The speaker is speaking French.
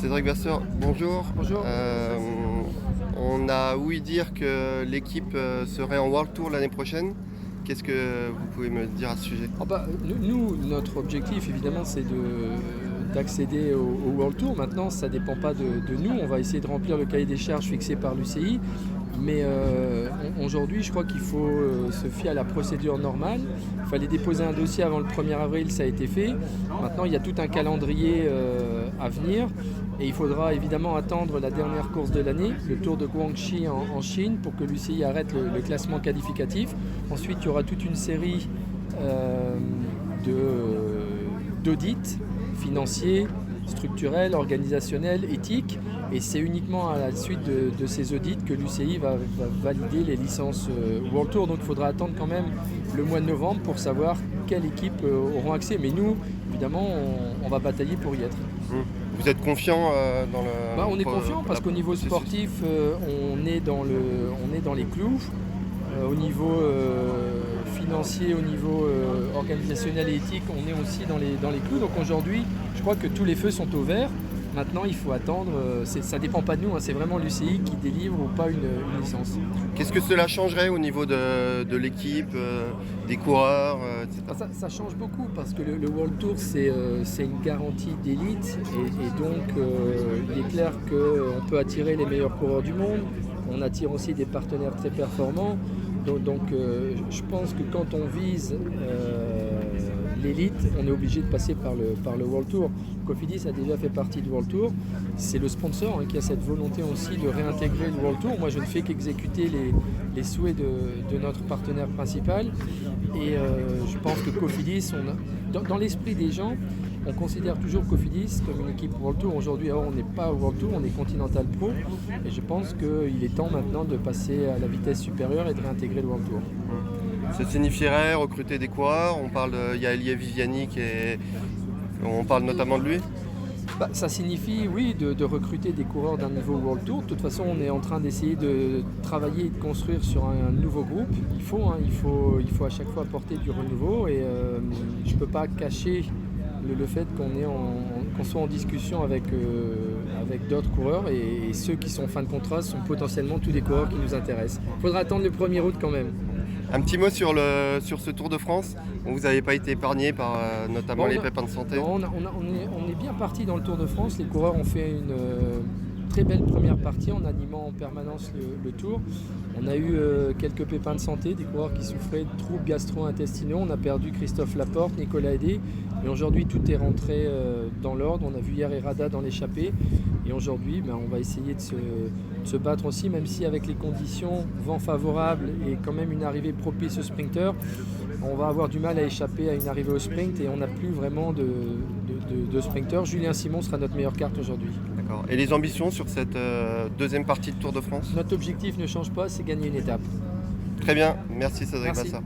Cédric Vasseur, bonjour. Bonjour. On a ouï dire que l'équipe serait en World Tour l'année prochaine. Qu'est-ce que vous pouvez me dire à ce sujet? Nous, notre objectif, évidemment, c'est d'accéder au World Tour. Maintenant, ça ne dépend pas de nous. On va essayer de remplir le cahier des charges fixé par l'UCI. Mais aujourd'hui, je crois qu'il faut se fier à la procédure normale. Il fallait déposer un dossier avant le 1er avril, ça a été fait. Maintenant, il y a tout un calendrier à venir. Et il faudra évidemment attendre la dernière course de l'année, le Tour de Guangxi en Chine, pour que l'UCI arrête le classement qualificatif. Ensuite, il y aura toute une série d'audits financiers, structurels, organisationnels, éthiques. Et c'est uniquement à la suite de ces audits que l'UCI va valider les licences World Tour. Donc il faudra attendre quand même le mois de novembre pour savoir quelles équipes auront accès. Mais nous, évidemment, on va batailler pour y être. Vous êtes confiant dans le... On est confiant parce qu'au niveau sportif, on est dans les clous. Au niveau financier, au niveau organisationnel et éthique, on est aussi dans les clous. Donc aujourd'hui, je crois que tous les feux sont au vert. Maintenant, il faut attendre. Ça ne dépend pas de nous, c'est vraiment l'UCI qui délivre ou pas une licence. Qu'est-ce que cela changerait au niveau de l'équipe, des coureurs, etc. Ça change beaucoup parce que le World Tour, c'est une garantie d'élite. Et donc, il est clair qu'on peut attirer les meilleurs coureurs du monde. On attire aussi des partenaires très performants. Donc je pense que quand on vise l'élite, on est obligé de passer par le World Tour. Cofidis a déjà fait partie du World Tour. C'est le sponsor qui a cette volonté aussi de réintégrer le World Tour. Moi, je ne fais qu'exécuter les souhaits de notre partenaire principal. Et je pense que Cofidis, dans l'esprit des gens, on considère toujours Cofidis comme une équipe World Tour. Aujourd'hui, on n'est pas au World Tour, on est Continental Pro. Et je pense qu'il est temps maintenant de passer à la vitesse supérieure et de réintégrer le World Tour. Ça signifierait recruter des coureurs. Il y a Elie Viviani on parle notamment de lui. Ça signifie, oui, de recruter des coureurs d'un niveau World Tour. De toute façon, on est en train d'essayer de travailler et de construire sur un nouveau groupe. Il faut à chaque fois apporter du renouveau. Et je ne peux pas cacher le fait qu'on soit en discussion avec d'autres coureurs. Et ceux qui sont en fin de contrat sont potentiellement tous les coureurs qui nous intéressent. Il faudra attendre le 1er août quand même. Un petit mot sur ce Tour de France. Vous n'avez pas été épargné par notamment les pépins de santé. Non, on est bien parti dans le Tour de France. Les coureurs ont fait une très belle première partie en animant en permanence le Tour. On a eu quelques pépins de santé, des coureurs qui souffraient de troubles gastro-intestinaux. On a perdu Christophe Laporte, Nicolas Hédé. Mais aujourd'hui, tout est rentré dans l'ordre. On a vu hier Herrada dans l'échappée. Et aujourd'hui, on va essayer de se battre aussi, même si avec les conditions, vent favorable et quand même une arrivée propice au sprinter, on va avoir du mal à échapper à une arrivée au sprint et on n'a plus vraiment de sprinter. Julien Simon sera notre meilleure carte aujourd'hui. D'accord. Et les ambitions sur cette deuxième partie de Tour de France? Notre objectif ne change pas, c'est gagner une étape. Très bien, merci Cédric Vasseur.